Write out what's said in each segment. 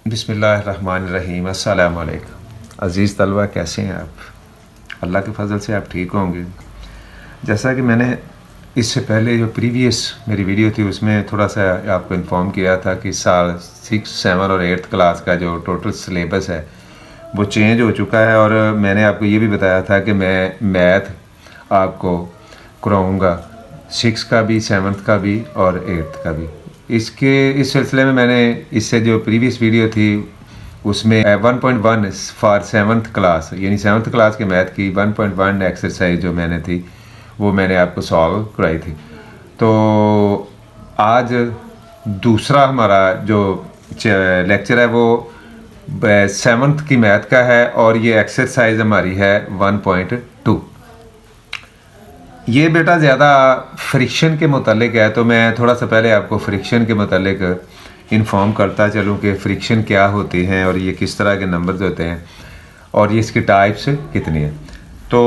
बिस्मिल्लाहिर्रहमानिर्रहीम। अस्सलाम वालेकुम। अज़ीज़ तलबा, कैसे हैं आप? अल्लाह के फ़ज़ल से आप ठीक होंगे। जैसा कि मैंने इससे पहले जो प्रीवियस मेरी वीडियो थी उसमें थोड़ा सा आपको इन्फॉर्म किया था कि साल 6, 7 और 8th क्लास का जो टोटल सिलेबस है वो चेंज हो चुका है। और मैंने आपको ये भी बताया था कि मैं मैथ आपको कराऊँगा 6 का भी, 7th का भी और 8th का भी। इस सिलसिले में मैंने इससे जो प्रीवियस वीडियो थी उसमें 1.1 फॉर 7th क्लास यानी 7th क्लास के मैथ की 1.1 एक्सरसाइज जो मैंने थी वो मैंने आपको सॉल्व कराई थी। तो आज दूसरा हमारा जो लेक्चर है वो 7th की मैथ का है और ये एक्सरसाइज हमारी है 1.2। ये बेटा ज़्यादा फ्रिक्शन के मुतालिक है, तो मैं थोड़ा सा पहले आपको फ्रिक्शन के मुतालिक इन्फॉर्म करता चलूँ कि फ्रिक्शन क्या होती हैं और ये किस तरह के नंबर्स होते हैं और ये इसकी टाइप्स कितनी है। तो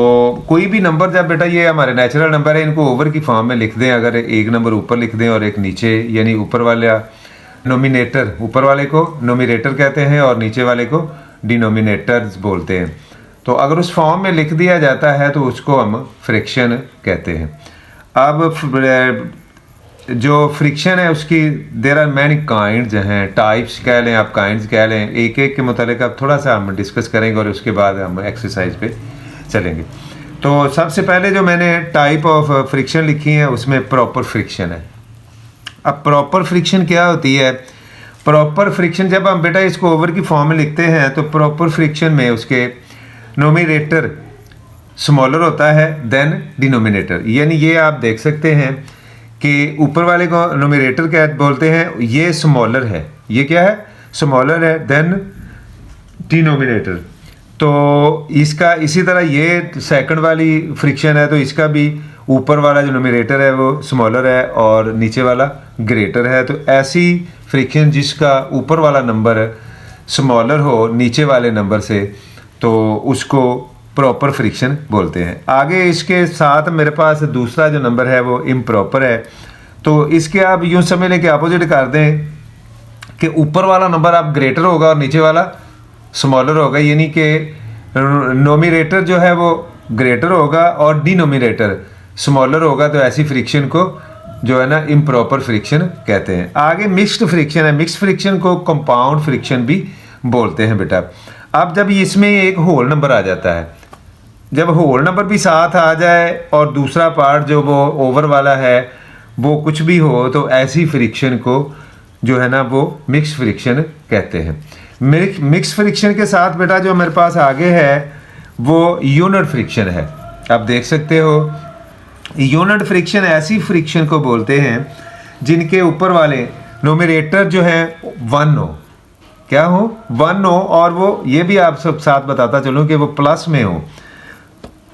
कोई भी नंबर, जब बेटा ये हमारे नेचुरल नंबर है, इनको ओवर की फॉर्म में लिख दें। अगर एक नंबर ऊपर लिख दें और एक नीचे, यानी ऊपर वाला नोमिनेटर, ऊपर वाले को नोमिनेटर कहते हैं और नीचे वाले को डिनोमिनेटर्स बोलते हैं। तो अगर उस फॉर्म में लिख दिया जाता है तो उसको हम फ्रिक्शन कहते हैं। अब जो फ्रिक्शन है उसकी देयर आर मैनी काइंड्स हैं, टाइप्स कह लें आप, काइंड्स कह लें। एक एक के मुतालिक अब थोड़ा सा हम डिस्कस करेंगे और उसके बाद हम एक्सरसाइज पे चलेंगे। तो सबसे पहले जो मैंने टाइप ऑफ फ्रिक्शन लिखी है उसमें प्रॉपर फ्रिक्शन है। अब प्रॉपर फ्रिक्शन क्या होती है? प्रॉपर फ्रिक्शन, जब हम बेटा इसको ओवर की फॉर्म में लिखते हैं तो प्रॉपर फ्रिक्शन में उसके नोमिनेटर स्मॉलर होता है देन डिनोमिनेटर। यानी ये आप देख सकते हैं कि ऊपर वाले को नोमिनेटर क्या बोलते हैं, ये स्मॉलर है, ये क्या है, स्मॉलर है देन डिनोमिनेटर। तो इसका इसी तरह ये सेकंड वाली फ्रिक्शन है, तो इसका भी ऊपर वाला जो नोमिनेटर है वो स्मॉलर है और नीचे वाला ग्रेटर है। तो ऐसी फ्रिक्शन जिसका ऊपर वाला नंबर स्मॉलर हो नीचे वाले नंबर से, तो उसको प्रॉपर फ्रिक्शन बोलते हैं। आगे इसके साथ मेरे पास दूसरा जो नंबर है वो इम्प्रॉपर है। तो इसके आप यूँ समझ लें कि अपोजिट कर दें कि ऊपर वाला नंबर आप ग्रेटर होगा और नीचे वाला स्मॉलर होगा, यानी कि नोमिनेटर जो है वो ग्रेटर होगा और डिनोमिनेटर स्मॉलर होगा। तो ऐसी फ्रिक्शन को जो है ना इम्प्रॉपर फ्रिक्शन कहते हैं। आगे मिक्स्ड फ्रिक्शन है। मिक्स्ड फ्रिक्शन को कंपाउंड फ्रिक्शन भी बोलते हैं बेटा। अब जब इसमें एक होल नंबर आ जाता है, जब होल नंबर भी साथ आ जाए और दूसरा पार्ट जो वो ओवर वाला है वो कुछ भी हो, तो ऐसी फ्रिक्शन को जो है ना वो मिक्स फ्रिक्शन कहते हैं। मिक्स फ्रिक्शन के साथ बेटा जो मेरे पास आगे है वो यूनिट फ्रिक्शन है। आप देख सकते हो, यूनिट फ्रिक्शन ऐसी फ्रिक्शन को बोलते हैं जिनके ऊपर वाले नोमिनेटर जो है 1 हो, क्या हो, 1 हो, और वो ये भी आप सब साथ बताता चलूँ कि वो प्लस में हो।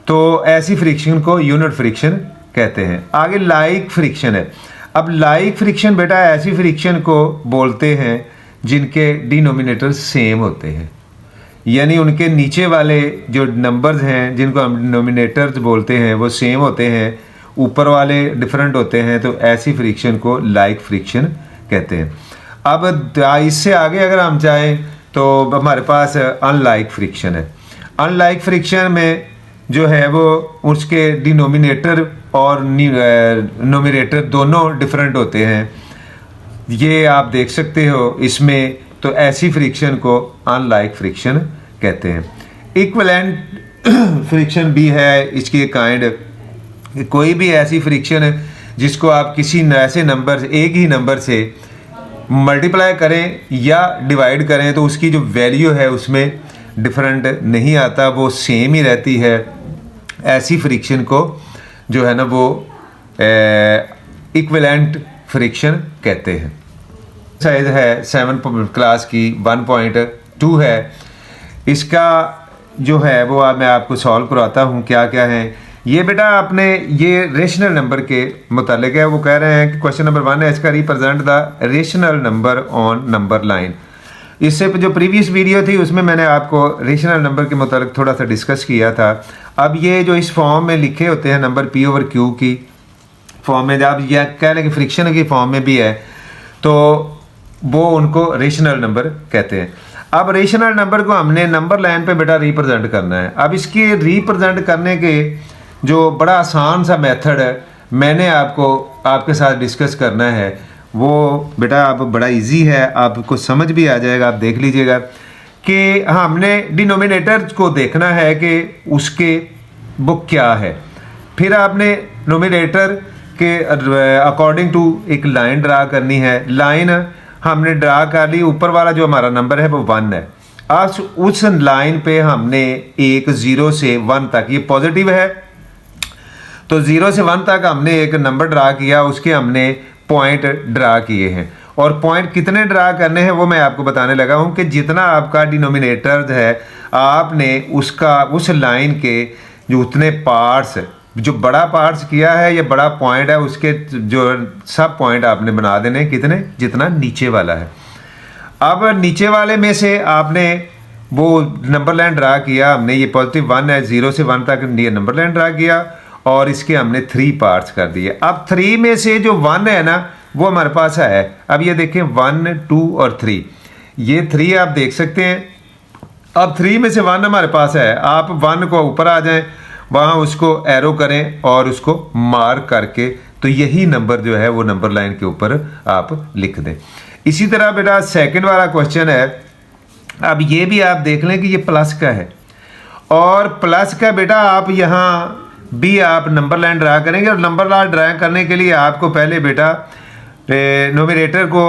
तो ऐसी फ्रिक्शन को यूनिट फ्रिक्शन कहते हैं। आगे लाइक फ्रिक्शन है। अब लाइक फ्रिक्शन बेटा ऐसी फ्रिक्शन को बोलते हैं जिनके डिनोमिनेटर सेम होते हैं, यानी उनके नीचे वाले जो नंबर्स हैं जिनको हम डिनोमिनेटर्स बोलते हैं वो सेम होते हैं, ऊपर वाले डिफरेंट होते हैं। तो ऐसी फ्रिक्शन को लाइक फ्रिक्शन कहते हैं। अब इससे आगे अगर हम चाहें तो हमारे पास अनलाइक फ्रिक्शन है। अनलाइक फ्रिक्शन में जो है वो उसके डिनोमिनेटर और नोमिनेटर दोनों डिफरेंट होते हैं, ये आप देख सकते हो इसमें। तो ऐसी फ्रिक्शन को अनलाइक फ्रिक्शन कहते हैं। इक्विवेलेंट फ्रिक्शन भी है इसकी काइंड। कोई भी ऐसी फ्रिक्शन जिसको आप किसी ऐसे नंबर, एक ही नंबर से मल्टीप्लाई करें या डिवाइड करें तो उसकी जो वैल्यू है उसमें डिफरेंट नहीं आता, वो सेम ही रहती है। ऐसी फ्रिक्शन को जो है ना वो इक्विवेलेंट फ्रिक्शन कहते हैं। साइज है 7th क्लास की 1.2 है। इसका जो है वो मैं आपको सॉल्व कराता हूँ। क्या क्या है ये बेटा, आपने ये रेशनल नंबर के मुतालिक है। वो कह रहे हैं कि क्वेश्चन नंबर 1 है, इसका represent the rational number on number line. इससे जो प्रीवियस वीडियो थी उसमें मैंने आपको रेशनल नंबर के मुतालिक थोड़ा सा डिस्कस किया था। अब ये जो इस फॉर्म में लिखे होते हैं नंबर P ओवर Q की फॉर्म में, जब यह कह लें कि फ्रिक्शन की फॉर्म में भी है, तो वो उनको रेशनल नंबर कहते हैं। अब रेशनल नंबर को हमने नंबर लाइन पे बेटा रिप्रेजेंट करना है। अब इसके रिप्रेजेंट करने के जो बड़ा आसान सा मेथड है मैंने आपके साथ डिस्कस करना है, वो बेटा आप बड़ा इजी है, आपको समझ भी आ जाएगा। आप देख लीजिएगा कि हमने डिनोमिनेटर को देखना है कि उसके वो क्या है। फिर आपने नोमिनेटर के अकॉर्डिंग टू एक लाइन ड्रा करनी है। लाइन हमने ड्रा कर ली, ऊपर वाला जो हमारा नंबर है वो 1 है। आज उस लाइन पे हमने एक 0 से 1 तक, ये पॉजिटिव है तो 0 से 1 तक हमने एक नंबर ड्रा किया, उसके हमने पॉइंट ड्रा किए हैं। और पॉइंट कितने ड्रा करने हैं वो मैं आपको बताने लगा हूँ कि जितना आपका डिनोमिनेटर है आपने उसका उस लाइन के जो उतने पार्ट्स, जो बड़ा पार्ट्स किया है या बड़ा पॉइंट है उसके जो सब पॉइंट आपने बना देने कितने, जितना नीचे वाला है। अब नीचे वाले में से आपने वो नंबर लाइन ड्रा किया, हमने ये पॉजिटिव 1 है, 0 से 1 तक ये नंबर लाइन ड्रा किया और इसके हमने 3 पार्ट्स कर दिए। अब 3 में से जो 1 है ना वो हमारे पास है। अब ये देखें 1, 2 और 3, ये 3 आप देख सकते हैं। अब 3 में से 1 हमारे पास है, आप 1 को ऊपर आ जाएं, वहाँ उसको एरो करें और उसको मार्क करके तो यही नंबर जो है वो नंबर लाइन के ऊपर आप लिख दें। इसी तरह बेटा सेकंड वाला क्वेश्चन है। अब ये भी आप देख लें कि ये प्लस का है और प्लस का बेटा आप यहाँ भी आप नंबर लाइन ड्रा करेंगे और नंबर लाइन ड्रा करने के लिए आपको पहले बेटा नोमिनेटर को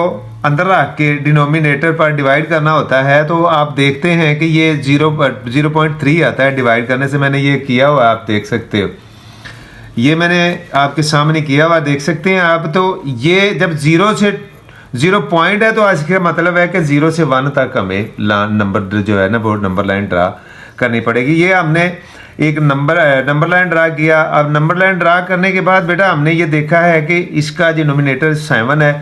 अंदर रख के डिनोमिनेटर पर डिवाइड करना होता है। तो आप देखते हैं कि ये 0.3 आता है डिवाइड करने से। मैंने ये किया हुआ आप देख सकते हो, ये मैंने आपके सामने किया हुआ देख सकते हैं आप। तो ये जब 0 से 0 पॉइंट है तो इसका मतलब है कि 0 से 1 तक हमें नंबर जो है ना वो नंबर लाइन ड्रा करनी पड़ेगी। ये हमने एक नंबर लाइन ड्रा किया। अब नंबर लाइन ड्रा करने के बाद बेटा हमने ये देखा है कि इसका डिनोमिनेटर 7 है,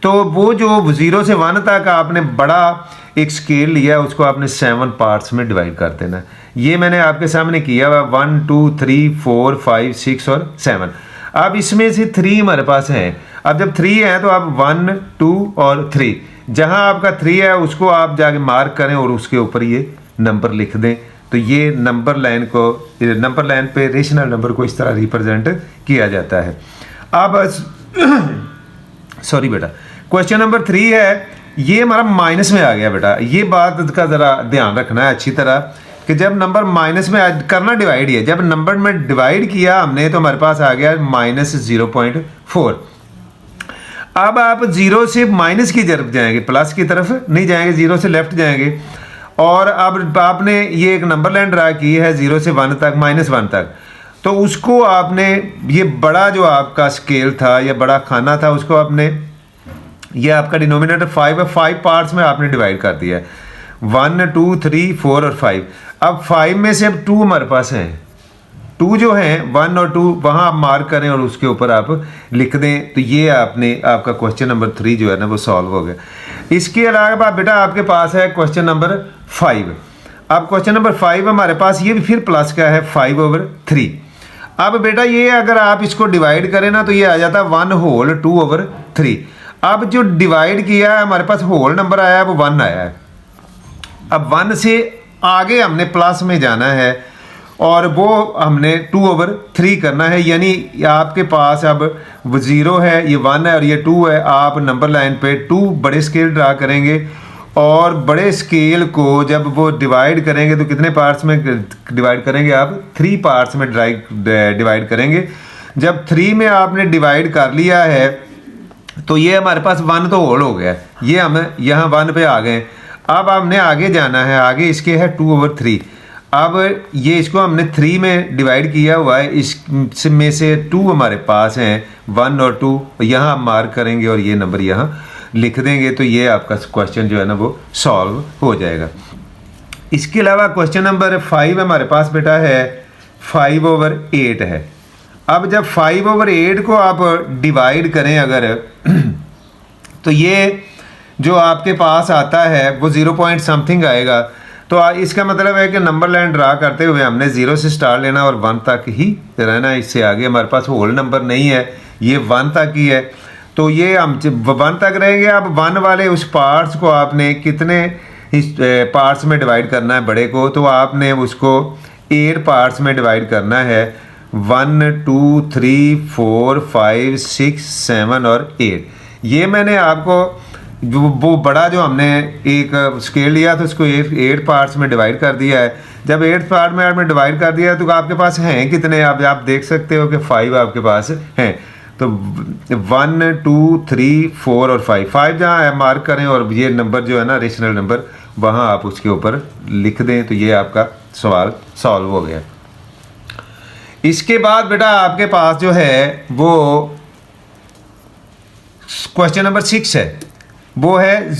तो वो जो 0 से 1 तक आपने बड़ा एक स्केल लिया उसको आपने 7 पार्ट्स में डिवाइड कर देना। ये मैंने आपके सामने किया हुआ 1, 2, 3, 4, 5, 6 और 7। अब इसमें से 3 हमारे पास हैं। अब जब 3 है तो आप 1, 2 और 3, जहाँ आपका 3 है उसको आप जाके मार्क करें और उसके ऊपर ये नंबर लिख दें। तो ये नंबर लाइन पे रेशनल नंबर को इस तरह रिप्रेजेंट किया जाता है। अब सॉरी बेटा, क्वेश्चन नंबर 3 है, ये हमारा माइनस में आ गया बेटा। ये बात का ज़रा ध्यान रखना है अच्छी तरह कि जब नंबर माइनस में करना डिवाइड है, जब नंबर में डिवाइड किया हमने तो हमारे पास आ गया -0.4। अब आप 0 से माइनस की तरफ जाएंगे, प्लस की तरफ नहीं जाएंगे, 0 से लेफ्ट जाएंगे। और अब आपने ये एक नंबर लाइन ड्रा की है 0 से 1 तक, -1 तक। तो उसको आपने ये बड़ा जो आपका स्केल था या बड़ा खाना था उसको आपने, ये आपका डिनोमिनेटर 5 है, 5 पार्ट्स में आपने डिवाइड कर दिया है, 1, 2, 3, 4 और 5। अब 5 में से अब 2 हमारे पास हैं, 2 जो हैं 1 और 2 वहाँ आप मार्क करें और उसके ऊपर आप लिख दें। तो ये आपका क्वेश्चन नंबर 3 जो है ना वो सॉल्व हो गया। इसके अलावा बेटा आपके पास है क्वेश्चन नंबर 5। अब क्वेश्चन नंबर 5 हमारे पास ये भी फिर प्लस का है 5/3। अब बेटा ये अगर आप इसको डिवाइड करें ना तो ये आ जाता है 1 होल 2/3। अब जो डिवाइड किया है हमारे पास होल नंबर आया है वो 1 आया है। अब 1 से आगे हमने प्लस में जाना है और वो हमने 2/3 करना है। यानी आपके पास अब 0 है, ये 1 है और ये 2 है। आप नंबर लाइन पे 2 बड़े स्केल ड्रा करेंगे और बड़े स्केल को जब वो डिवाइड करेंगे तो कितने पार्ट्स में डिवाइड करेंगे आप? 3 पार्ट्स में डिवाइड करेंगे। जब 3 में आपने डिवाइड कर लिया है तो ये हमारे पास 1 तो होल हो गया, ये हम यहाँ 1 पे आ गए। अब हमने आगे जाना है, आगे इसके है 2/3। अब ये इसको हमने 3 में डिवाइड किया हुआ है, इसमें से 2 हमारे पास हैं, 1 और 2 यहाँ हम मार्क करेंगे और ये नंबर यहाँ लिख देंगे। तो ये आपका क्वेश्चन जो है ना वो सॉल्व हो जाएगा। इसके अलावा क्वेश्चन नंबर 5 हमारे पास बेटा है 5/8 है। अब जब 5/8 को आप डिवाइड करें अगर तो ये जो आपके पास आता है वो 0 पॉइंट समथिंग आएगा। तो इसका मतलब है कि नंबर लाइन ड्रा करते हुए हमने 0 से स्टार्ट लेना और 1 तक ही रहना। इससे आगे हमारे पास होल नंबर नहीं है, ये 1 तक ही है। तो ये हम 1 तक रहेंगे। अब 1 वाले उस पार्ट्स को आपने कितने पार्ट्स में डिवाइड करना है बड़े को, तो आपने उसको 8 पार्ट्स में डिवाइड करना है। 1 2 3 4 5 6 7 और 8। ये मैंने आपको वो बड़ा जो हमने एक स्केल लिया तो उसको 8 पार्ट्स में डिवाइड कर दिया है। जब 8 पार्ट में आपने डिवाइड कर दिया है तो आपके पास हैं कितने, आप देख सकते हो कि 5 आपके पास हैं। तो 1 2 3 4 और 5 जहाँ है मार्क करें, और ये नंबर जो है ना रेशनल नंबर, वहाँ आप उसके ऊपर लिख दें, तो ये आपका सवाल सॉल्व हो गया। इसके बाद बेटा आपके पास जो है वो क्वेश्चन नंबर 6 है, वो है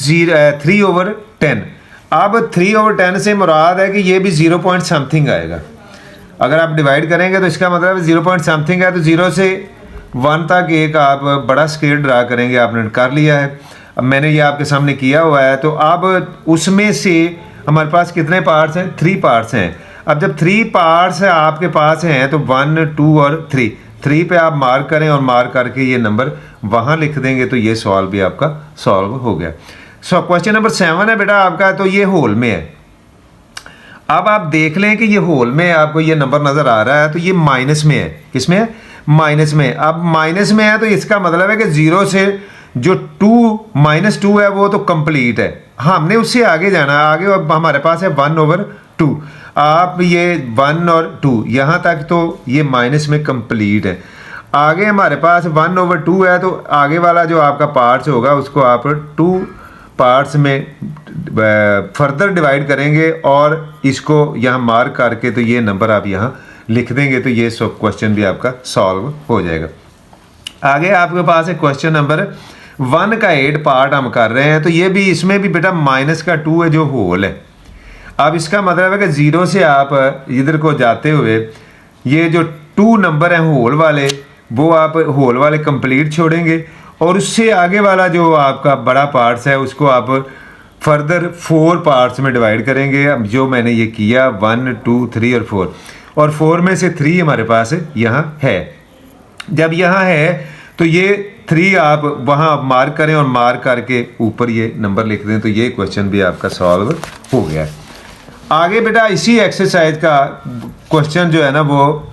3/10। अब 3/10 से मुराद है कि ये भी 0 पॉइंट समथिंग आएगा। अगर आप डिवाइड करेंगे तो इसका मतलब 0 पॉइंट समथिंग है, तो 0 से 1 तक एक आप बड़ा स्केल ड्रा करेंगे। आपने कर लिया है, अब मैंने ये आपके सामने किया हुआ है। तो अब उसमें से हमारे पास कितने पार्ट्स हैं, 3 पार्ट्स हैं। अब जब 3 पार्ट्स आपके पास हैं तो 1 2 और 3 पे आप मार्क करें, और मार्क करके ये नंबर वहाँ लिख देंगे, तो ये सवाल भी आपका सॉल्व हो गया। सो क्वेश्चन नंबर 7 है बेटा आपका, तो ये होल में है। अब आप देख लें कि ये होल में आपको ये नंबर नज़र आ रहा है, तो ये माइनस में है। किसमें है, माइनस में। अब माइनस में है तो इसका मतलब है कि 0 से जो -2 है वो तो कंप्लीट है, हमने उससे आगे जाना है। आगे अब हमारे पास है 1/2। आप ये 1 और 2 यहाँ तक तो ये माइनस में कंप्लीट है। आगे हमारे पास 1/2 है, तो आगे वाला जो आपका पार्ट्स होगा उसको आप 2 पार्ट्स में फर्दर डिवाइड करेंगे, और इसको यहाँ मार्क करके तो ये नंबर आप यहाँ लिख देंगे, तो ये सब क्वेश्चन भी आपका सॉल्व हो जाएगा। आगे आपके पास है क्वेश्चन नंबर 1 का 8 पार्ट हम कर रहे हैं, तो ये भी, इसमें भी बेटा -2 है जो होल है। अब इसका मतलब है कि 0 से आप इधर को जाते हुए ये जो 2 नंबर हैं होल वाले, वो आप होल वाले कंप्लीट छोड़ेंगे, और उससे आगे वाला जो आपका बड़ा पार्ट्स है उसको आप फर्दर 4 पार्ट्स में डिवाइड करेंगे। अब जो मैंने ये किया 1 2 3 और 4, और 4 में से 3 हमारे पास यहाँ है। जब यहाँ है तो ये 3 आप वहाँ मार्क करें, और मार्क करके ऊपर ये नंबर लिख दें, तो ये क्वेश्चन भी आपका सॉल्व हो गया। आगे बेटा इसी एक्सरसाइज का क्वेश्चन जो है ना वो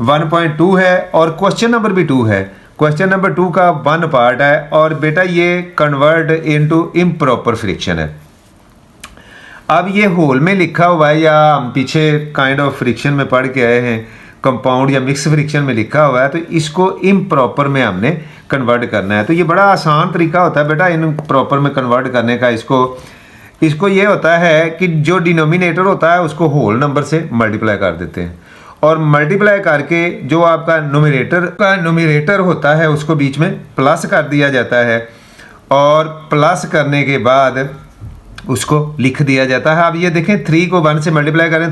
1.2 है, और क्वेश्चन नंबर भी 2 है। क्वेश्चन नंबर 2 का 1 पार्ट है, और बेटा ये कन्वर्ट इनटू इम्प्रॉपर फ्रिक्शन है। अब ये होल में लिखा हुआ है, या हम पीछे काइंड ऑफ फ्रिक्शन में पढ़ के आए हैं, कंपाउंड या मिक्स फ्रिक्शन में लिखा हुआ है, तो इसको इम्प्रॉपर में हमने कन्वर्ट करना है। तो ये बड़ा आसान तरीका होता है बेटा इम्प्रॉपर में कन्वर्ट करने का। इसको ये होता है कि जो डिनोमिनेटर होता है उसको होल नंबर से मल्टीप्लाई कर देते हैं, और मल्टीप्लाई करके जो आपका नोमिनेटर होता है उसको बीच में प्लस कर दिया जाता है, और प्लस करने के बाद उसको लिख दिया जाता है। अब ये देखें 3 को 1 से मल्टीप्लाई करें,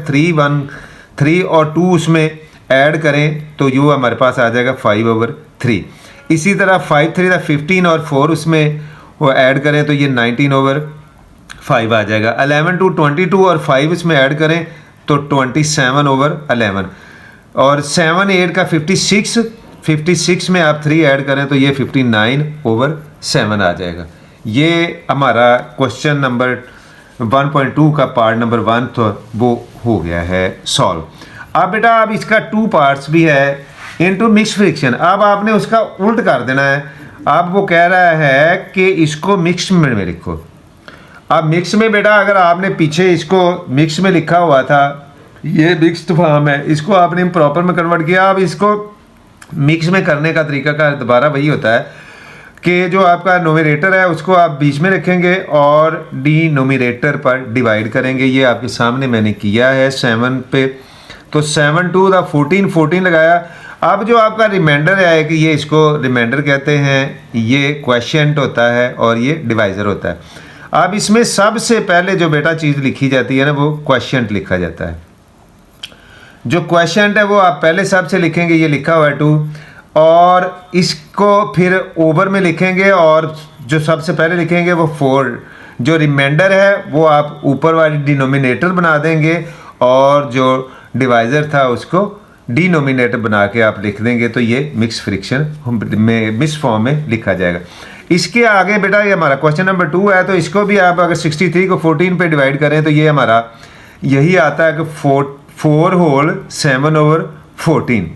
3 और 2 उसमें ऐड करें तो जो हमारे पास आ जाएगा 5/3। इसी तरह 5 3 15 और 4 उसमें वो ऐड करें तो ये 19/5 आ जाएगा। 11 2 22 और 5 इसमें ऐड करें तो 27/11, और 7 8 का 56 में आप 3 ऐड करें तो ये 59/7 आ जाएगा। ये हमारा क्वेश्चन नंबर 1.2 का पार्ट नंबर 1 तो वो हो गया है सॉल्व। अब बेटा अब इसका 2 पार्ट्स भी है इनटू मिक्स फ्रिक्शन। अब आपने उसका उल्ट कर देना है। अब वो कह रहा है कि इसको मिक्स में लिखो। अब मिक्स में बेटा अगर आपने पीछे इसको मिक्स में लिखा हुआ था, ये मिक्स्ड फॉर्म है, इसको आपने प्रॉपर में कन्वर्ट किया। अब इसको मिक्स में करने का तरीका का दोबारा वही होता है कि जो आपका नोमिनेटर है उसको आप बीच में रखेंगे और डिनोमिनेटर पर डिवाइड करेंगे। ये आपके सामने मैंने किया है 7 पे, तो 7 2 14 लगाया। अब जो आपका रिमाइंडर है कि ये इसको रिमाइंडर कहते हैं, ये क्वेश्चंट होता है और ये डिवाइज़र होता है। अब इसमें सबसे पहले जो बेटा चीज़ लिखी जाती है ना वो क्वेश्चंट लिखा जाता है। जो क्वेश्चंट है वो आप पहले सबसे लिखेंगे, ये लिखा हुआ है 2, और इसको फिर ओवर में लिखेंगे और जो सबसे पहले लिखेंगे वो 4। जो रिमाइंडर है वो आप ऊपर वाली डिनोमिनेटर बना देंगे और जो डिवाइज़र था उसको डिनोमिनेटर बना के आप लिख देंगे तो ये मिक्स फ्रिक्शन में मिक्स फॉर्म में लिखा जाएगा। इसके आगे बेटा ये हमारा क्वेश्चन नंबर 2 है, तो इसको भी आप अगर 63 को 14 पे डिवाइड करें तो ये हमारा यही आता है कि 4 होल 7/14।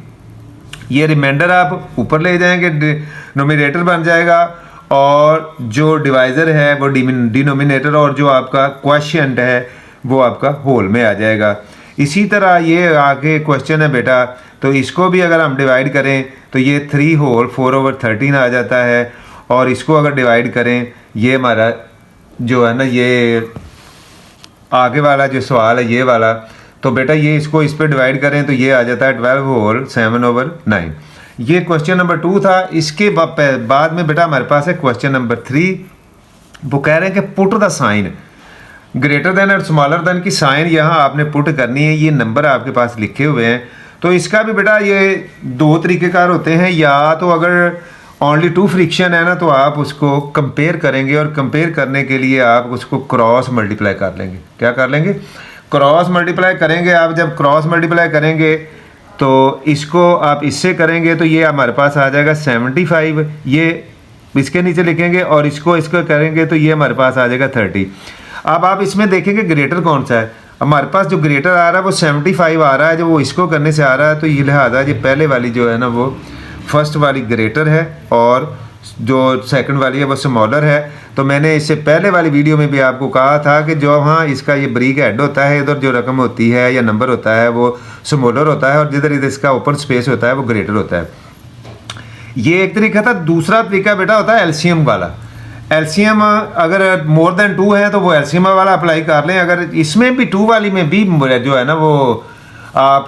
ये रिमाइंडर आप ऊपर ले जाएंगे, डिनोमिनेटर बन जाएगा और जो डिवाइज़र है वो डिनोमिनेटर, और जो आपका क्वोशिएंट है वो आपका होल में आ जाएगा। इसी तरह ये आगे क्वेश्चन है बेटा, तो इसको भी अगर हम डिवाइड करें तो ये 3 होल 4/13 आ जाता है, और इसको अगर डिवाइड करें ये हमारा जो है ना ये आगे वाला जो सवाल है ये वाला, तो बेटा ये इसको इस पर डिवाइड करें तो ये आ जाता है 12 होल 7/9। ये क्वेश्चन नंबर 2 था। इसके बाद में बेटा हमारे पास है क्वेश्चन नंबर 3। वो कह रहे हैं कि put the sign greater than और स्मॉलर देन की साइन यहाँ आपने पुट करनी है। ये नंबर आपके पास लिखे हुए हैं, तो इसका भी बेटा ये 2 तरीक़ेकार होते हैं। या तो अगर ओनली 2 फ्रिक्शन है ना तो आप उसको कंपेयर करेंगे, और कंपेयर करने के लिए आप उसको क्रॉस मल्टीप्लाई कर लेंगे। क्या कर लेंगे? क्रॉस मल्टीप्लाई करेंगे। आप जब क्रॉस मल्टीप्लाई करेंगे तो इसको आप इससे करेंगे तो ये हमारे पास आ जाएगा 75, ये इसके नीचे लिखेंगे, और इसको करेंगे तो ये हमारे पास आ जाएगा 30। अब आप इसमें देखेंगे ग्रेटर कौन सा है। हमारे पास जो ग्रेटर आ रहा है वो 75 आ रहा है, जो वो इसको करने से आ रहा है, तो ये लिहाजा ये पहले वाली जो है ना वो फर्स्ट वाली ग्रेटर है और जो सेकंड वाली है वो स्मॉलर है। तो मैंने इससे पहले वाली वीडियो में भी आपको कहा था कि जो हाँ इसका ये ब्रीक हेड होता है, इधर जो रकम होती है या नंबर होता है वो स्मॉलर होता है, और जिधर इधर इसका ओपन स्पेस होता है वो ग्रेटर होता है। ये एक तरीका था। दूसरा तरीका बेटा होता है एलसीएम वाला। एलसीएम अगर मोर देन 2 है तो वो एलसीएम वाला अप्लाई कर लें। अगर इसमें भी 2 वाली में भी जो है ना वो आप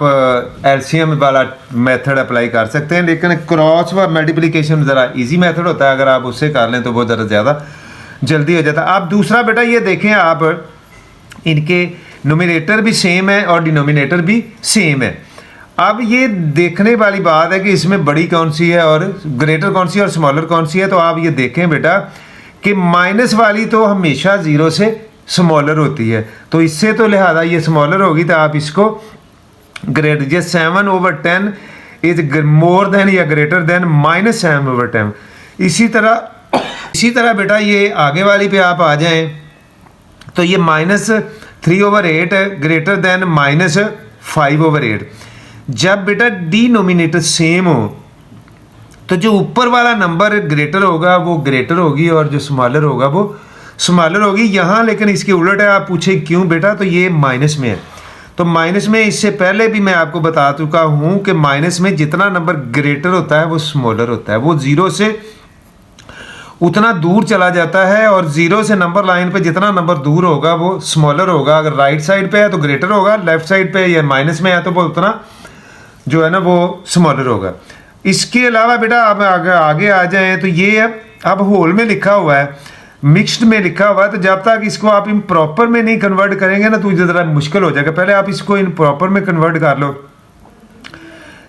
एलसीएम वाला मेथड अप्लाई कर सकते हैं, लेकिन क्रॉस व मल्टीप्लिकेशन ज़रा इजी मेथड होता है। अगर आप उससे कर लें तो वो ज़रा ज़्यादा जल्दी हो जाता है। आप दूसरा बेटा ये देखें, आप इनके नोमिनेटर भी सेम है और डिनोमिनेटर भी सेम है। अब ये देखने वाली बात है कि इसमें बड़ी कौन सी है और ग्रेटर कौन सी है और स्मॉलर कौन सी है। तो आप ये देखें बेटा कि माइनस वाली तो हमेशा 0 से स्मॉलर होती है, तो इससे तो लिहाजा ये स्मॉलर होगी। तो आप इसको ग्रेटर ये 7/10 इज मोर देन या ग्रेटर देन -7/10। इसी तरह बेटा ये आगे वाली पे आप आ जाएं तो ये -3/8 ग्रेटर देन -5/8। जब बेटा डिनोमिनेटर सेम हो तो जो ऊपर वाला नंबर ग्रेटर होगा वो ग्रेटर होगी और जो स्मॉलर होगा वो स्मॉलर होगी। यहाँ लेकिन इसके उलट है। आप पूछे क्यों बेटा, तो ये माइनस में है। तो माइनस में इससे पहले भी मैं आपको बता चुका हूँ कि माइनस में जितना नंबर ग्रेटर होता है वो स्मॉलर होता है, वो 0 से उतना दूर चला जाता है, और 0 से नंबर लाइन पे जितना नंबर दूर होगा वो स्मॉलर होगा। अगर राइट साइड पे है तो ग्रेटर होगा, लेफ्ट साइड पे या माइनस में है तो वो उतना जो है ना वो स्मॉलर होगा। इसके अलावा बेटा आप आगे आ जाएं तो ये अब होल में लिखा हुआ है, मिक्स्ड में लिखा हुआ है, तो जब तक इसको आप इम्प्रॉपर में नहीं कन्वर्ट करेंगे ना तो ज़रा मुश्किल हो जाएगा। पहले आप इसको इम्प्रॉपर में कन्वर्ट कर लो।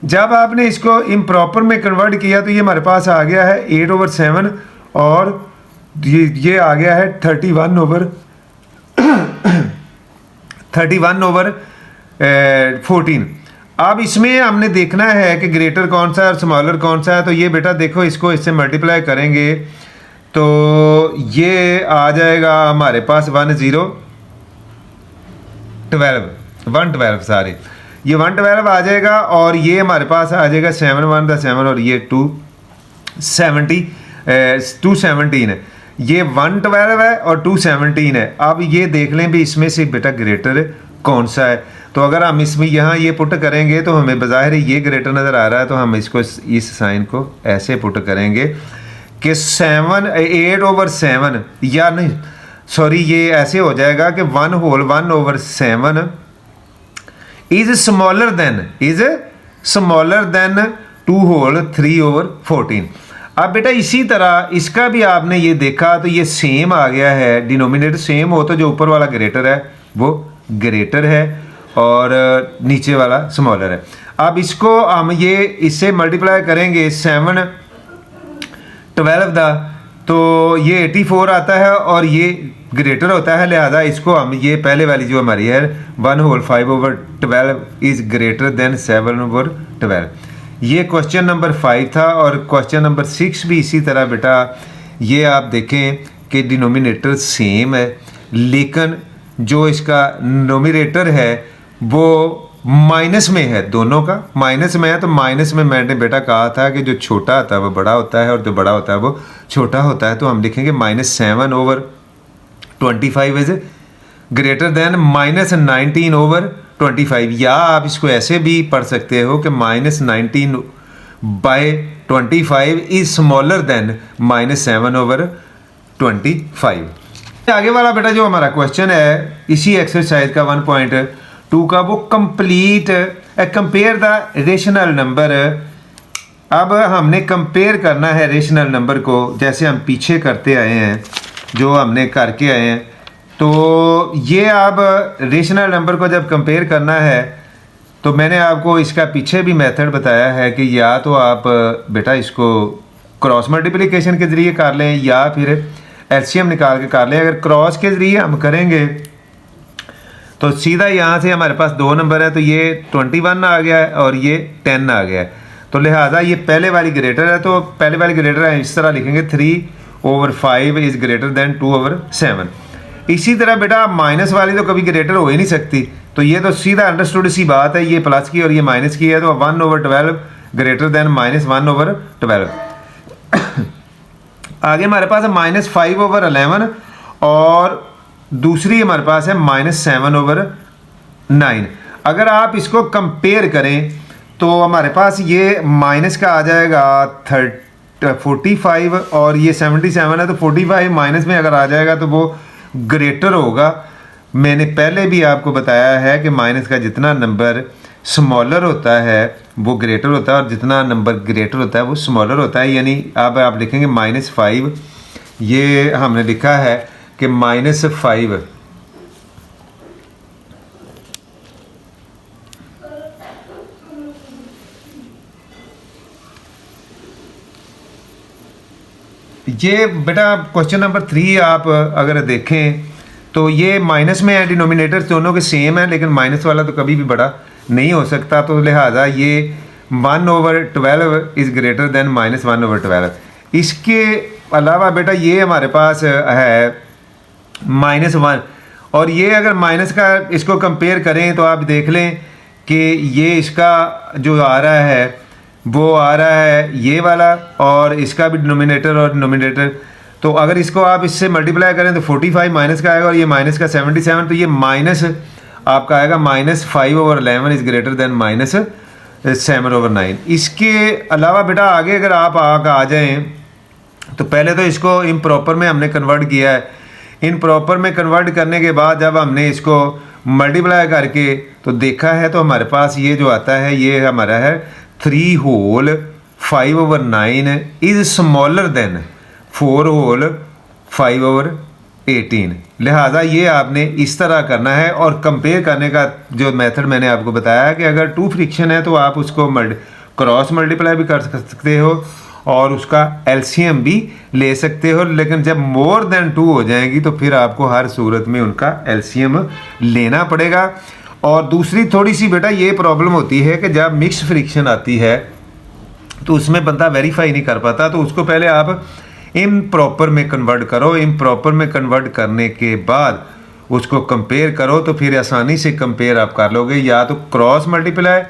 जब आपने इसको इम्प्रॉपर में कन्वर्ट किया तो ये हमारे पास आ गया है 8/7 और ये आ गया है 31/14। अब इसमें हमने देखना है कि ग्रेटर कौन सा है और स्मॉलर कौन सा है। तो ये बेटा देखो, इसको इससे मल्टीप्लाई करेंगे तो ये आ जाएगा हमारे पास 112 सारे, ये 112 आ जाएगा, और ये हमारे पास आ जाएगा 7/7 और ये 217 है। ये 112 है और 217 है। अब ये देख लें भी इसमें से बेटा ग्रेटर कौन सा है। तो अगर हम इसमें यहाँ ये पुट करेंगे तो हमें बज़ाहिर ये ग्रेटर नज़र आ रहा है, तो हम इसको इस साइन को ऐसे पुट करेंगे कि 8/7 या नहीं सॉरी ये ऐसे हो जाएगा कि 1 whole 1/7 is smaller than 2 whole 3/14। अब बेटा इसी तरह इसका भी आपने ये देखा तो ये सेम आ गया है, डिनोमिनेटर सेम हो तो जो ऊपर वाला ग्रेटर है वो ग्रेटर है और नीचे वाला स्मॉलर है। अब इसको हम ये इससे मल्टीप्लाई करेंगे 7/12 दा, तो ये 84 आता है और ये ग्रेटर होता है, लिहाजा इसको हम ये पहले वाली जो हमारी है 1 होल 5/12 इज ग्रेटर देन 12। ये क्वेश्चन नंबर 5 था और क्वेश्चन नंबर 6 भी इसी तरह बेटा। ये आप देखें कि डिनोमिनेटर सेम है, लेकिन जो इसका नोमिनेटर है वो माइनस में है, दोनों का माइनस में है। तो माइनस में मैंने बेटा कहा था कि जो छोटा होता है वो बड़ा होता है और जो बड़ा होता है वो छोटा होता है। तो हम लिखेंगे -7/25 इज ग्रेटर देन -19/25, या आप इसको ऐसे भी पढ़ सकते हो कि -19/25 इज स्मॉलर देन -7/25। आगे वाला बेटा जो हमारा क्वेश्चन है इसी एक्सरसाइज का 1.2 का, वो complete compare the rational number. अब हमने कंपेयर करना है रेशनल नंबर को, जैसे हम पीछे करते आए हैं, जो हमने करके आए हैं। तो ये अब रेशनल नंबर को जब कंपेयर करना है तो मैंने आपको इसका पीछे भी मेथड बताया है कि या तो आप बेटा इसको क्रॉस मल्टीप्लिकेशन के ज़रिए कर लें या फिर एलसीएम निकाल के कर लें। अगर क्रॉस के ज़रिए हम करेंगे तो सीधा यहाँ से हमारे पास 2 नंबर है, तो ये 21 आ गया है और ये 10 आ गया है। तो लिहाजा ये पहले वाली ग्रेटर है, तो पहले वाली ग्रेटर है इस तरह लिखेंगे 3/5 इज़ ग्रेटर देन 2/7। इसी तरह बेटा माइनस वाली तो कभी ग्रेटर हो ही नहीं सकती, तो ये तो सीधा अंडरस्टूड सी बात है, ये प्लस की और ये माइनस की है, तो 1/12 ग्रेटर देन -1/12। आगे हमारे पास है -5/11 और दूसरी हमारे पास है -7/9। अगर आप इसको कंपेयर करें तो हमारे पास ये माइनस का आ जाएगा 45 और ये 77 है, तो 45 माइनस में अगर आ जाएगा तो वो ग्रेटर होगा। मैंने पहले भी आपको बताया है कि माइनस का जितना नंबर स्मॉलर होता है वो ग्रेटर होता है और जितना नंबर ग्रेटर होता है वो स्मॉलर होता है। यानी अब आप लिखेंगे -5, ये हमने लिखा है कि -5 ये बेटा क्वेश्चन नंबर 3 आप अगर देखें तो ये माइनस में है, डिनोमिनेटर दोनों के सेम है, लेकिन माइनस वाला तो कभी भी बड़ा नहीं हो सकता, तो लिहाजा ये 1/12 इज़ ग्रेटर देन -1/12। इसके अलावा बेटा ये हमारे पास है -1, और ये अगर माइनस का इसको कंपेयर करें तो आप देख लें कि ये इसका जो आ रहा है वो आ रहा है ये वाला, और इसका भी डिनोमिनेटर और डिनोमिनेटर, तो अगर इसको आप इससे मल्टीप्लाई करें तो 45 माइनस का आएगा और ये माइनस का 77, तो ये माइनस आपका आएगा -5/11 इज़ ग्रेटर देन -7/9। इसके अलावा बेटा आगे अगर आप आ जाएं तो पहले तो इसको इम्प्रॉपर में हमने कन्वर्ट किया है। इम्प्रॉपर में कन्वर्ट करने के बाद जब हमने इसको मल्टीप्लाई करके तो देखा है तो हमारे पास ये जो आता है ये हमारा है 3/5/9 इज़ स्मॉलर देन 4/5/18। लिहाजा ये आपने इस तरह करना है। और कंपेयर करने का जो मेथड मैंने आपको बताया कि अगर 2 फ्रिक्शन है तो आप उसको क्रॉस मल्टीप्लाई भी कर सकते हो और उसका एलसीएम भी ले सकते हो, लेकिन जब मोर देन 2 हो जाएगी तो फिर आपको हर सूरत में उनका एलसीएम लेना पड़ेगा। और दूसरी थोड़ी सी बेटा ये प्रॉब्लम होती है कि जब मिक्स फ्रिक्शन आती है तो उसमें बंदा वेरीफाई नहीं कर पाता, तो उसको पहले आप इम्प्रॉपर में कन्वर्ट करो। इम्प्रॉपर में कन्वर्ट करने के बाद उसको कंपेयर करो तो फिर आसानी से कंपेयर आप कर लोगे, या तो क्रॉस मल्टीप्लाई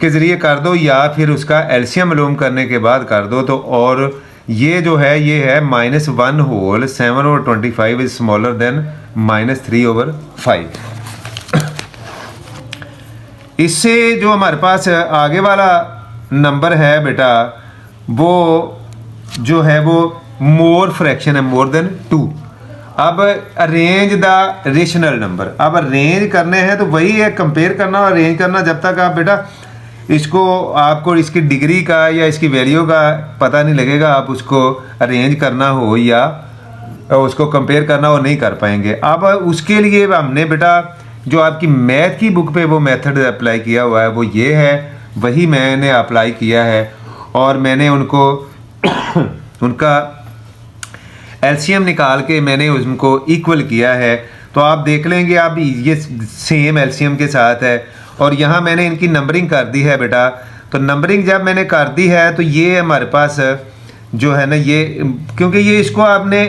के ज़रिए कर दो या फिर उसका एलसीएम मालूम करने के बाद कर दो। तो और ये जो है ये है -1/7/25 इज स्मॉलर देन -3/5। इससे जो हमारे पास आगे वाला नंबर है बेटा वो जो है वो मोर फ्रैक्शन है, मोर देन 2। अब अरेंज द रेशनल नंबर, अब अरेंज करने हैं तो वही है कंपेयर करना और अरेंज करना। जब तक आप बेटा इसको आपको इसकी डिग्री का या इसकी वैल्यू का पता नहीं लगेगा, आप उसको अरेंज करना हो या उसको कंपेयर करना हो नहीं कर पाएंगे। अब उसके लिए हमने बेटा जो आपकी मैथ की बुक पे वो मेथड अप्लाई किया हुआ है वो ये है, वही मैंने अप्लाई किया है और मैंने उनको उनका एलसीएम निकाल के मैंने उनको इक्वल किया है। तो आप देख लेंगे आप ये सेम एलसीएम के साथ है और यहाँ मैंने इनकी नंबरिंग कर दी है बेटा। तो नंबरिंग जब मैंने कर दी है तो ये हमारे पास जो है ना, ये क्योंकि ये इसको आपने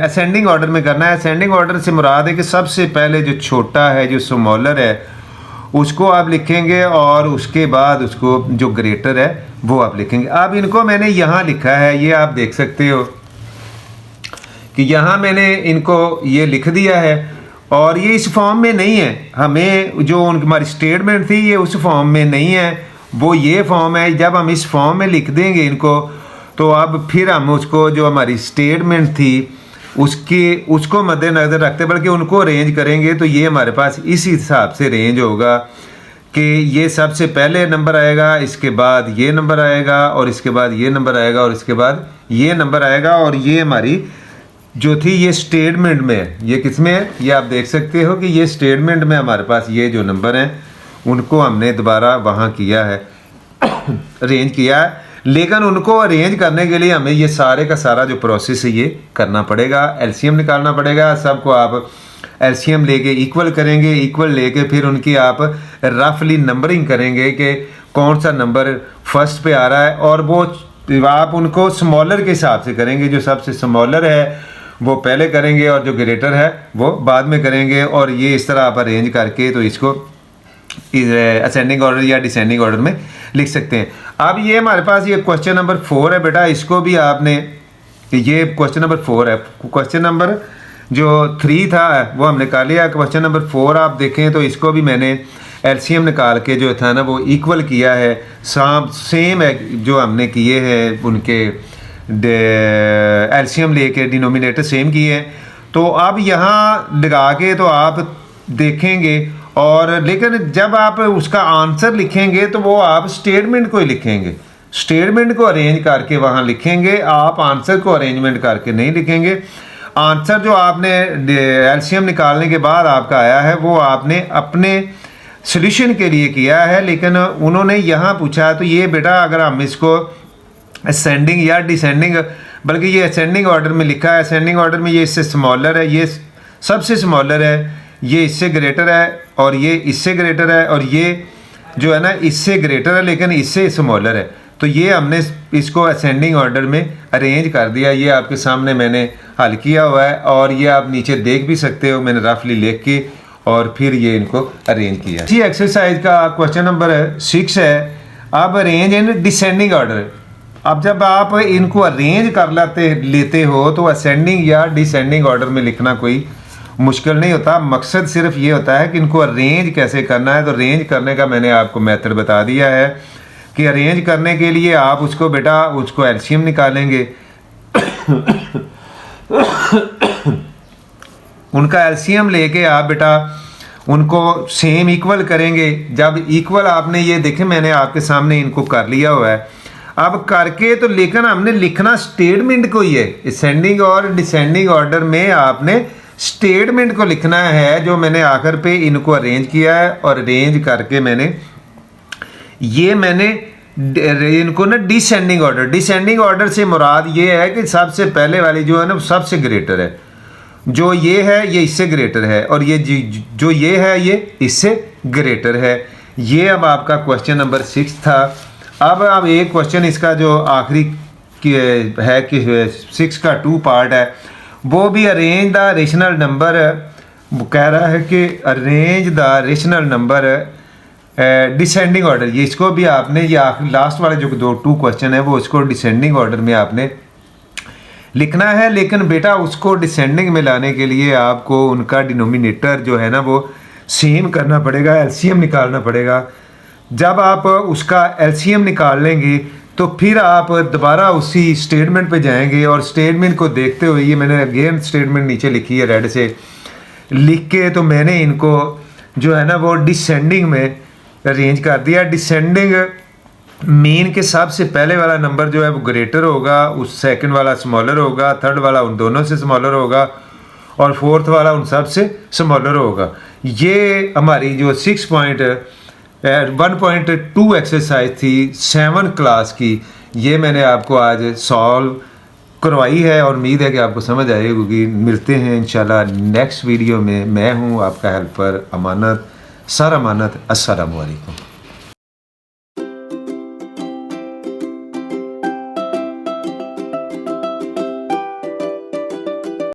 असेंडिंग ऑर्डर में करना है। असेंडिंग ऑर्डर से मुराद है कि सबसे पहले जो छोटा है, जो स्मॉलर है, उसको आप लिखेंगे और उसके बाद उसको जो ग्रेटर है वो आप लिखेंगे। अब इनको मैंने यहाँ लिखा है, ये आप देख सकते हो कि यहाँ मैंने इनको ये लिख दिया है और ये इस फॉर्म में नहीं है। हमें जो हमारी स्टेटमेंट थी ये उस फॉर्म में नहीं है, वो ये फॉर्म है। जब हम इस फॉर्म में लिख देंगे इनको तो अब फिर हम उसको जो हमारी स्टेटमेंट थी उसको मद्देनज़र रखते बल्कि उनको अरेंज करेंगे तो ये हमारे पास इस हिसाब से रेंज होगा कि ये सबसे पहले नंबर आएगा, इसके बाद ये नंबर आएगा और इसके बाद ये नंबर आएगा और इसके बाद ये नंबर आएगा। और ये हमारी जो थी ये स्टेटमेंट में है। ये किस में है, ये आप देख सकते हो कि ये स्टेटमेंट में हमारे पास ये जो नंबर हैं उनको हमने दोबारा वहाँ किया है, अरेंज किया है। लेकिन उनको अरेंज करने के लिए हमें ये सारे का सारा जो प्रोसेस है ये करना पड़ेगा। एलसीएम निकालना पड़ेगा, सबको आप एलसीएम लेके इक्वल करेंगे, इक्वल लेके फिर उनकी आप रफली नंबरिंग करेंगे कि कौन सा नंबर फर्स्ट पे आ रहा है, और वो आप उनको स्मॉलर के हिसाब से करेंगे। जो सबसे स्मॉलर है वो पहले करेंगे और जो ग्रेटर है वो बाद में करेंगे। और ये इस तरह आप अरेंज करके तो इसको असेंडिंग ऑर्डर या डिसेंडिंग ऑर्डर में लिख सकते हैं। अब ये हमारे पास ये क्वेश्चन नंबर 4 है बेटा, इसको भी आपने, ये क्वेश्चन नंबर 4 है। क्वेश्चन नंबर जो 3 था वो हमने कर लिया। क्वेश्चन नंबर 4 आप देखें तो इसको भी मैंने एलसीएम निकाल के जो था ना वो इक्वल किया है, सेम है जो हमने किए हैं उनके एलसीएम लेके डिनोमिनेटर सेम किए हैं। तो अब यहाँ लगा के तो आप देखेंगे, और लेकिन जब आप उसका आंसर लिखेंगे तो वो आप स्टेटमेंट को ही लिखेंगे, स्टेटमेंट को अरेंज करके वहाँ लिखेंगे, आप आंसर को अरेंजमेंट करके नहीं लिखेंगे। आंसर जो आपने एलसीएम निकालने के बाद आपका आया है वो आपने अपने सॉल्यूशन के लिए किया है, लेकिन उन्होंने यहाँ पूछा तो ये बेटा अगर हम इसको असेंडिंग या डिसेंडिंग, बल्कि ये असेंडिंग ऑर्डर में लिखा है। असेंडिंग ऑर्डर में ये इससे स्मॉलर है, ये सबसे स्मॉलर है, ये इससे ग्रेटर है और ये इससे ग्रेटर है, और ये जो है ना इससे ग्रेटर है लेकिन इससे स्मॉलर है। तो ये हमने इसको असेंडिंग ऑर्डर में अरेंज कर दिया। ये आपके सामने मैंने हल किया हुआ है और ये आप नीचे देख भी सकते हो, मैंने रफली लिख के और फिर ये इनको अरेंज किया। इसी एक्सरसाइज का क्वेश्चन नंबर 6 है। अब अरेंज इन डिसेंडिंग ऑर्डर। अब जब आप इनको अरेंज कर लेते हो तो असेंडिंग या डिसेंडिंग ऑर्डर में लिखना कोई मुश्किल नहीं होता। मकसद सिर्फ ये होता है कि इनको अरेंज कैसे करना है। तो अरेंज करने का मैंने आपको मेथड बता दिया है कि अरेंज करने के लिए आप उसको बेटा उसको एलसीएम निकालेंगे उनका एलसीएम लेके आप बेटा उनको सेम इक्वल करेंगे। जब इक्वल आपने ये देखें मैंने आपके सामने इनको कर लिया हुआ है। अब करके तो लेकिन हमने लिखना स्टेटमेंट को ही है। असेंडिंग और डिसेंडिंग ऑर्डर में आपने स्टेटमेंट को लिखना है, जो मैंने आखिर पे इनको अरेंज किया है। और अरेंज करके मैंने इनको ना डिसेंडिंग ऑर्डर से मुराद ये है कि सबसे पहले वाली जो है ना सबसे ग्रेटर है, जो ये है ये इससे ग्रेटर है, और ये जो ये है ये इससे ग्रेटर है। ये अब आपका क्वेश्चन नंबर 6 था। अब एक क्वेश्चन इसका जो आखिरी है कि 6 का 2 पार्ट है, वो भी अरेंज द रेशनल नंबर। वो कह रहा है कि arrange the rational number descending order. ये इसको भी आपने ये लास्ट वाले जो 2 क्वेश्चन है वो इसको डिसेंडिंग ऑर्डर में आपने लिखना है। लेकिन बेटा उसको डिसेंडिंग में लाने के लिए आपको उनका डिनोमिनेटर जो है ना वो सेम करना पड़ेगा, एलसीएम निकालना पड़ेगा। जब आप उसका एलसीएम निकाल लेंगे तो फिर आप दोबारा उसी स्टेटमेंट पे जाएंगे और स्टेटमेंट को देखते हुए, ये मैंने अगेन स्टेटमेंट नीचे लिखी है रेड से लिख के, तो मैंने इनको जो है ना वो डिसेंडिंग में अरेंज कर दिया। डिसेंडिंग मीन के सबसे पहले वाला नंबर जो है वो ग्रेटर होगा, उस सेकंड वाला स्मॉलर होगा, थर्ड वाला उन दोनों से स्मॉलर होगा और फोर्थ वाला उन सब से स्मॉलर होगा। ये हमारी जो 1.2 एक्सरसाइज थी 7 क्लास की, ये मैंने आपको आज सॉल्व करवाई है और उम्मीद है कि आपको समझ आएगी। मिलते हैं इंशाल्लाह नेक्स्ट वीडियो में। मैं हूँ आपका हेल्पर अमानत, सर अमानत। अस्सलामु अलैकुम।